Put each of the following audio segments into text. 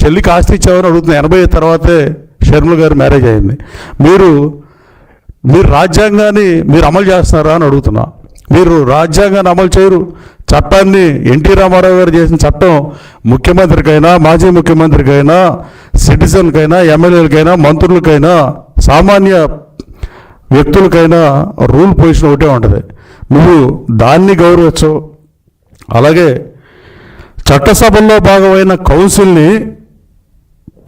చెల్లికి ఆస్తి ఇచ్చామని అడుగుతున్నా. 80 తర్వాతే షర్మిల గారు మ్యారేజ్ అయింది. మీరు రాజ్యాంగాన్ని మీరు అమలు చేస్తున్నారా అని అడుగుతున్నా. మీరు రాజ్యాంగాన్ని అమలు చేయరు. చట్టాన్ని ఎన్టీ రామారావు గారు చేసిన చట్టం ముఖ్యమంత్రికైనా, మాజీ ముఖ్యమంత్రికైనా, సిటిజన్కైనా, ఎమ్మెల్యేలకైనా, మంత్రులకైనా, సామాన్య వ్యక్తులకైనా రూల్ పొజిషన్ ఒకటే ఉంటుంది. నువ్వు దాన్ని గౌరవించవు. అలాగే చట్టసభల్లో భాగమైన కౌన్సిల్ని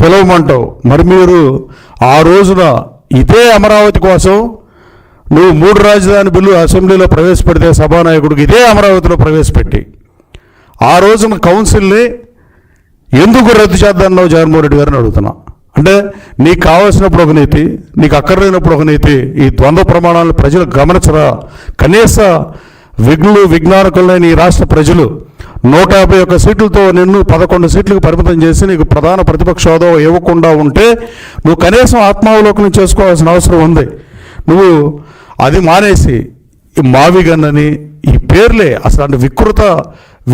పిలవమంటావు. మరి మీరు ఆ రోజున ఇదే అమరావతి కోసం నువ్వు 3 రాజధాని బిల్లు అసెంబ్లీలో ప్రవేశపెడితే సభానాయకుడికి ఇదే అమరావతిలో ప్రవేశపెట్టి ఆ రోజున కౌన్సిల్ని ఎందుకు రద్దు చేద్దాన్నావు జగన్మోహన్ రెడ్డి గారిని అడుగుతున్నా. అంటే నీకు కావాల్సినప్పుడు ఒక నీతి, నీకు అక్కర్లేనప్పుడు ఒక నీతి. ఈ ద్వంద్వ ప్రమాణాలను ప్రజలు గమనించరా? కనీస విజ్ఞానకులైన ఈ రాష్ట్ర ప్రజలు 151 సీట్లతో నిన్ను 11 సీట్లకు పరిమితం చేసి నీకు ప్రధాన ప్రతిపక్ష హోదా ఇవ్వకుండా ఉంటే నువ్వు కనీసం ఆత్మావలోకనం చేసుకోవాల్సిన అవసరం ఉంది. నువ్వు అది మానేసి ఈ మావిగన్నని ఈ పేర్లే అసలు అంటే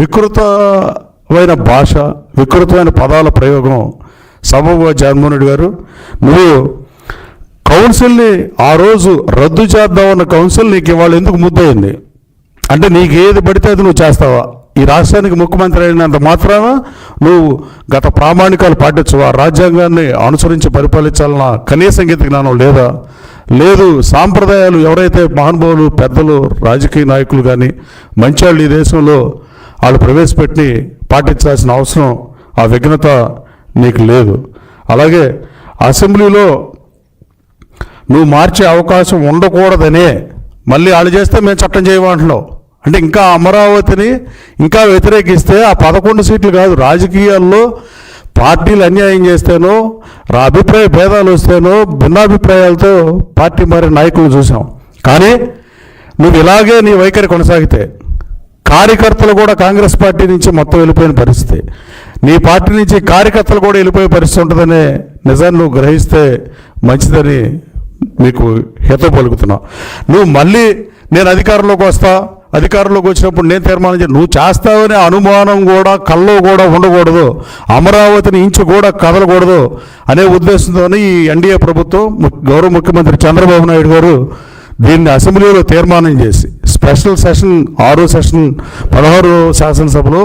వికృతమైన భాష, వికృతమైన పదాల ప్రయోగం సబబుగా జగన్మోహన్ రెడ్డి గారు. నువ్వు కౌన్సిల్ని ఆ రోజు రద్దు చేద్దామన్న కౌన్సిల్ నీకు ఇవాళ ఎందుకు ముద్దయింది? అంటే నీకు ఏది పడితే అది నువ్వు చేస్తావా? ఈ రాష్ట్రానికి ముఖ్యమంత్రి అయినంత మాత్రాన నువ్వు గత ప్రామాణికాలు పాటించవా? రాజ్యాంగాన్ని అనుసరించి పరిపాలించాలన్న కనీస సంగీత జ్ఞానం లేదా? లేదు. సాంప్రదాయాలు ఎవరైతే మహానుభావులు, పెద్దలు, రాజకీయ నాయకులు కానీ మంచివాళ్ళు ఈ దేశంలో వాళ్ళు ప్రవేశపెట్టి పాటించాల్సిన అవసరం, ఆ విఘ్నత నీకు లేదు. అలాగే అసెంబ్లీలో నువ్వు మార్చే అవకాశం ఉండకూడదనే మళ్ళీ వాళ్ళు చేస్తే మేము చట్టం చేయమంటున్నావు. అంటే ఇంకా అమరావతిని ఇంకా వ్యతిరేకిస్తే ఆ 11 సీట్లు కాదు, రాజకీయాల్లో పార్టీలు అన్యాయం చేస్తేనో, అభిప్రాయ భేదాలు వస్తేనో, భిన్నాభిప్రాయాలతో పార్టీ మారే నాయకులు చూసాం. కానీ నువ్వు ఇలాగే నీ వైఖరి కొనసాగితే కార్యకర్తలు కూడా కాంగ్రెస్ పార్టీ నుంచి మొత్తం వెళ్ళిపోయిన పరిస్థితి, నీ పార్టీ నుంచి కార్యకర్తలు కూడా వెళ్ళిపోయే పరిస్థితి ఉంటుందనే నిజాన్ని నువ్వు గ్రహిస్తే మంచిదని మీకు హితవు పలుకుతున్నావు. నువ్వు మళ్ళీ నేను అధికారంలోకి వచ్చినప్పుడు నేను తీర్మానం నువ్వు చేస్తావనే అనుమానం కూడా కల్లో కూడా ఉండకూడదు, అమరావతిని ఇంచు కూడా కదలకూడదు అనే ఉద్దేశంతోనే ఈ ఎన్డీఏ ప్రభుత్వం, గౌరవ ముఖ్యమంత్రి చంద్రబాబు నాయుడు గారు దీన్ని అసెంబ్లీలో తీర్మానం చేసి స్పెషల్ సెషన్ 6వ సెషన్ 16వ శాసనసభలో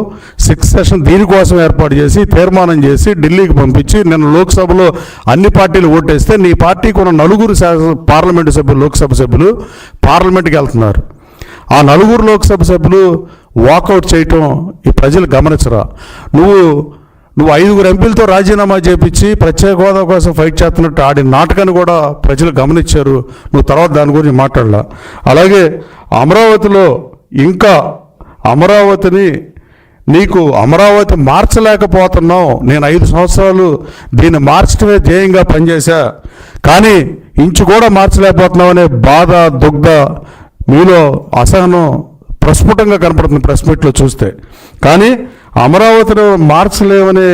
6th సెషన్ దీనికోసం ఏర్పాటు చేసి తీర్మానం చేసి ఢిల్లీకి పంపించి నిన్న లోక్సభలో అన్ని పార్టీలు ఓటేస్తే నీ పార్టీకి ఉన్న 4 పార్లమెంటు సభ్యులు, లోక్సభ సభ్యులు పార్లమెంట్కి వెళ్తున్నారు. ఆ 4 లోక్సభ సభ్యులు వాకౌట్ చేయటం ఈ ప్రజలు గమనించరా? నువ్వు 5 ఎంపీలతో రాజీనామా చేపించి ప్రత్యేక హోదా కోసం ఫైట్ చేస్తున్నట్టు ఆడిన నాటకాన్ని కూడా ప్రజలు గమనించారు. నువ్వు తర్వాత దాని గురించి మాట్లాడలా. అలాగే అమరావతిలో ఇంకా అమరావతి మార్చలేకపోతున్నావు. నేను 5 సంవత్సరాలు దీన్ని మార్చడమే ధ్యేయంగా పనిచేశా, కానీ ఇంచు కూడా మార్చలేకపోతున్నావు అనే బాధ, దుగ్ధ, మీలో అసహనం ప్రస్ఫుటంగా కనపడుతుంది ప్రెస్ మీట్లో చూస్తే. కానీ అమరావతిలో మార్చలేవనే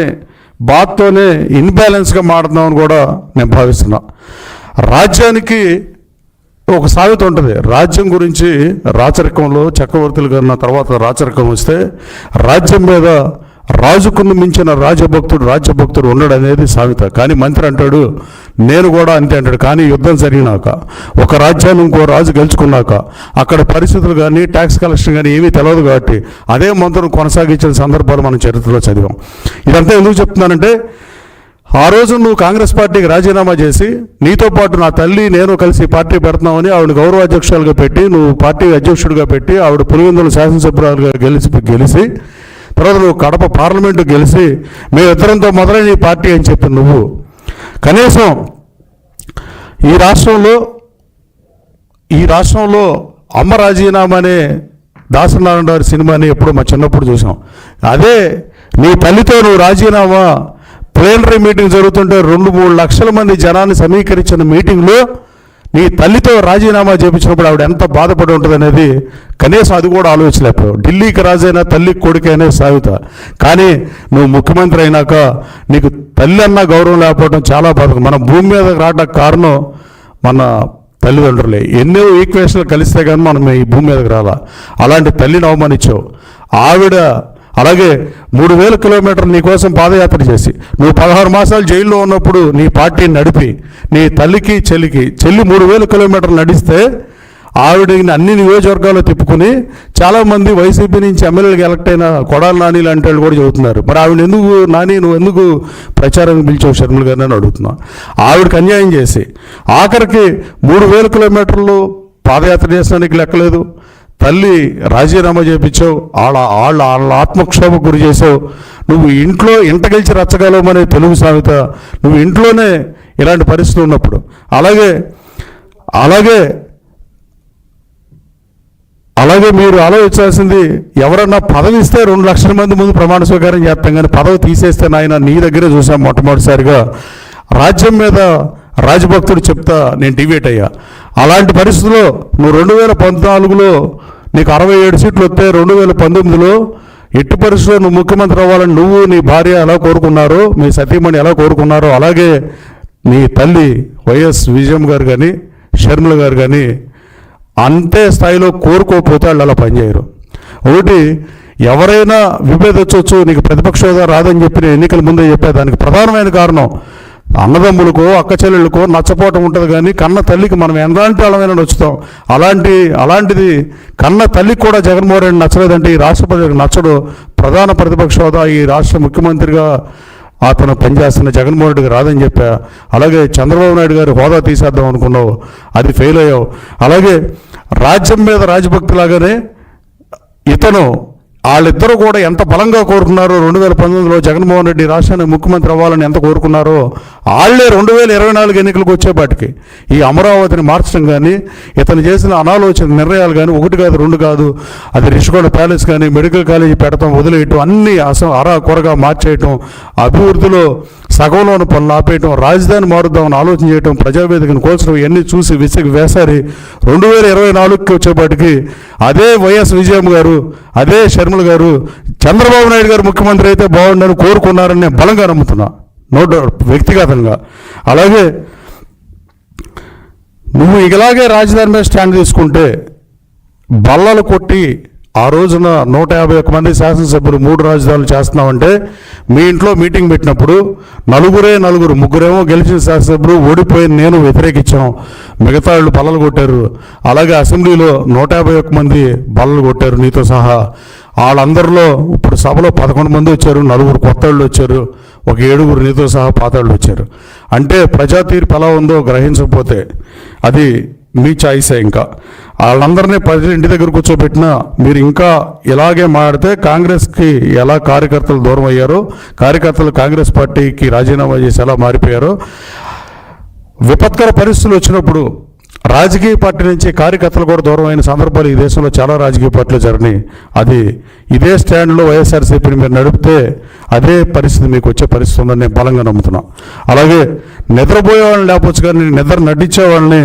బాధతోనే ఇన్బ్యాలెన్స్గా మాట్లాడుతున్నామని కూడా నేను భావిస్తున్నా. రాజ్యానికి ఒక సామెత ఉంటుంది. రాజ్యం గురించి రాచరికంలో చక్రవర్తులు కన్నా తర్వాత రాచరికం వస్తే రాజ్యం మీద రాజుకును మించిన రాజ్యభక్తుడు ఉండడు అనేది సామెత. కానీ మంత్రి అంటాడు నేను కూడా అంతే అంటాడు. కానీ యుద్ధం జరిగినాక ఒక రాజ్యాన్ని ఇంకో రాజు గెలుచుకున్నాక అక్కడ పరిస్థితులు కానీ ట్యాక్స్ కలెక్షన్ కానీ ఏమీ తెలియదు కాబట్టి అదే మంత్రులు కొనసాగించిన సందర్భాలు మనం చరిత్రలో చదివాం. ఇదంతా ఎందుకు చెప్తున్నానంటే ఆ రోజు నువ్వు కాంగ్రెస్ పార్టీకి రాజీనామా చేసి నీతో పాటు నా తల్లి నేను కలిసి పార్టీ పెడుతున్నామని ఆవిడ గౌరవ అధ్యక్షులుగా పెట్టి నువ్వు పార్టీ అధ్యక్షుడిగా పెట్టి ఆవిడ పులివెందుల శాసనసభ్యురాలుగా గెలిచి తర్వాత నువ్వు కడప పార్లమెంటు గెలిచి మేమిద్దరంతో మొదలైన ఈ పార్టీ అని చెప్పి నువ్వు కనీసం ఈ రాష్ట్రంలో అమ్మ రాజీనామా అనే దాసనారాయణ గారి సినిమాని ఎప్పుడో మా చిన్నప్పుడు చూసాం. అదే నీ తల్లితో నువ్వు రాజీనామా ప్లేనరీ మీటింగ్ జరుగుతుంటే 2-3 లక్షల మంది జనాన్ని సమీకరించిన మీటింగ్లో నీ తల్లితో రాజీనామా చేయించినప్పుడు ఆవిడ ఎంత బాధపడి ఉంటుంది అనేది కనీసం అది కూడా ఆలోచించలేకపోయావు. ఢిల్లీకి రాజైనా తల్లికి కొడుకైనా సాగుతా, కానీ నువ్వు ముఖ్యమంత్రి అయినాక నీకు తల్లి అన్న గౌరవం లేకపోవడం చాలా బాధ. మన భూమి మీదకి రావడానికి కారణం మన తల్లిదండ్రులే. ఎన్నో ఈక్వేషన్లు కలిస్తే కానీ మనం ఈ భూమి మీదకి రాలా. అలాంటి తల్లిని అవమానించావు. ఆవిడ అలాగే 3000 కిలోమీటర్లు నీ కోసం పాదయాత్ర చేసి నువ్వు 16 మాసాలు జైల్లో ఉన్నప్పుడు నీ పార్టీని నడిపి నీ తల్లికి చెల్లి 3000 కిలోమీటర్లు నడిస్తే ఆవిడని అన్ని నియోజకవర్గాల్లో తిప్పుకుని చాలామంది వైసీపీ నుంచి ఎమ్మెల్యేలకు ఎలక్ట్ అయిన కొడాలి నాని లాంటి వాళ్ళు కూడా చెబుతున్నారు. మరి ఆవిడ ఎందుకు నాని నువ్వు ఎందుకు ప్రచారానికి పిలిచావు షర్మిల గారిని అని అడుగుతున్నా. ఆవిడకి అన్యాయం చేసి ఆఖరికి 3000 కిలోమీటర్లు పాదయాత్ర చేసడానికి లెక్కలేదు. తల్లి రాజీనామా చేయించావు, వాళ్ళ ఆత్మక్షోభకు గురి చేసావు. నువ్వు ఇంట గెలిచి రచ్చగలవమనే తెలుగు సామెత, నువ్వు ఇంట్లోనే ఇలాంటి పరిస్థితులు ఉన్నప్పుడు అలాగే మీరు ఆలోచించాల్సింది, ఎవరన్నా పదవి ఇస్తే 2 లక్షల మంది ముందు ప్రమాణ స్వీకారం చేస్తాం, కానీ పదవి తీసేస్తే నాయన నీ దగ్గరే చూసాం మొట్టమొదటిసారిగా రాజ్యం మీద రాజభక్తుడు చెప్తా నేను డివేట్ అయ్యా. అలాంటి పరిస్థితుల్లో నువ్వు 2014లో నీకు 67 సీట్లు వస్తే 2019లో ఎట్టి పరిస్థితుల్లో నువ్వు ముఖ్యమంత్రి అవ్వాలని నువ్వు నీ భార్య ఎలా కోరుకున్నారో, మీ సతీమణి ఎలా కోరుకున్నారో, అలాగే నీ తల్లి వైఎస్ విజయం గారు కానీ షర్మిల గారు కానీ అంతే స్థాయిలో కోరుకోకపోతే వాళ్ళు అలా పనిచేయరు. ఒకటి, ఎవరైనా విభేదించవచ్చు, నీకు ప్రతిపక్ష హోదా రాదని చెప్పి నేను ఎన్నికల ముందే చెప్పా. దానికి ప్రధానమైన కారణం అన్నదమ్ములకో అక్క చెల్లెళ్ళకో నచ్చపోవటం ఉంటుంది, కానీ కన్న తల్లికి మనం ఎలాంటి వాళ్ళమైనా నచ్చుతాం. అలాంటిది కన్న తల్లికి కూడా జగన్మోహన్ రెడ్డి నచ్చలేదంటే ఈ రాష్ట్ర ప్రజలకు నచ్చడు. ప్రధాన ప్రతిపక్ష హోదా ఈ రాష్ట్ర ముఖ్యమంత్రిగా అతను పనిచేస్తున్న జగన్మోహన్ రెడ్డికి రాదని చెప్పా. అలాగే చంద్రబాబు నాయుడు గారు హోదా తీసేద్దాం అనుకున్నావు, అది ఫెయిల్ అయ్యావు. అలాగే రాజ్యం మీద రాజభక్తి లాగానే ఇతను వాళ్ళిద్దరూ కూడా ఎంత బలంగా కోరుకున్నారో 2019లో జగన్మోహన్ రెడ్డి రాష్ట్రానికి ముఖ్యమంత్రి అవ్వాలని ఎంత కోరుకున్నారో వాళ్ళే 2024 ఎన్నికలకు వచ్చేపాటికి ఈ అమరావతిని మార్చడం కానీ, ఇతను చేసిన అనాలోచన నిర్ణయాలు కానీ, 1 కాదు 2 కాదు, అది రిషికొండ ప్యాలెస్ కానీ, మెడికల్ కాలేజీ పెడతాం వదిలేయటం, అన్నీ అరా కొరగా మార్చేయటం, అభివృద్ధిలో సగంలోని పనులు ఆపేయటం, రాజధాని మారుద్దామని ఆలోచన చేయటం, ప్రజావేదికను కోల్చడం, ఇవన్నీ చూసి విసిగి వేసారి 2024కి వచ్చేపాటికి అదే వైఎస్ విజయం గారు, అదే షర్మిల గారు, చంద్రబాబు నాయుడు గారు ముఖ్యమంత్రి అయితే బాగుండని కోరుకున్నారని నేను బలంగా నమ్ముతున్నా, నో డౌట్, వ్యక్తిగతంగా. అలాగే నువ్వు ఇలాగే రాజధాని మీద స్టాండ్ తీసుకుంటే బల్లలు కొట్టి ఆ రోజున 151 మంది శాసనసభ్యులు 3 రాజధానులు చేస్తున్నామంటే మీ ఇంట్లో మీటింగ్ పెట్టినప్పుడు ముగ్గురేమో గెలిచిన శాసనసభ్యులు, ఓడిపోయిన నేను వ్యతిరేకించాం, మిగతా వాళ్ళు బల్లలు కొట్టారు. అలాగే అసెంబ్లీలో 151 మంది బల్లలు కొట్టారు నీతో సహా. వాళ్ళందరిలో ఇప్పుడు సభలో 11 మంది వచ్చారు, 4 కొత్త వాళ్ళు వచ్చారు, ఒక 7 నీతో సహా పాత వాళ్ళు వచ్చారు. అంటే ప్రజా తీర్పు ఎలా ఉందో గ్రహించకపోతే అది మీ చాయిసే. ఇంకా వాళ్ళందరినీ ప్రజలు ఇంటి దగ్గర కూర్చోబెట్టినా మీరు ఇంకా ఇలాగే మాట్లాడితే కాంగ్రెస్కి ఎలా కార్యకర్తలు దూరం అయ్యారో, కార్యకర్తలు కాంగ్రెస్ పార్టీకి రాజీనామా చేసి ఎలా మారిపోయారో, విపత్కర పరిస్థితులు వచ్చినప్పుడు రాజకీయ పార్టీ నుంచి కార్యకర్తలు కూడా దూరం అయిన సందర్భాలు ఈ దేశంలో చాలా రాజకీయ పార్టీలు జరిగినాయి. అది ఇదే స్టాండ్లో వైఎస్ఆర్సీపీని మీరు నడిపితే అదే పరిస్థితి మీకు వచ్చే పరిస్థితి ఉందని నేను బలంగా నమ్ముతున్నాను. అలాగే నిద్రపోయే వాళ్ళని లేకపోవచ్చు, కానీ నిద్ర నటించే వాళ్ళని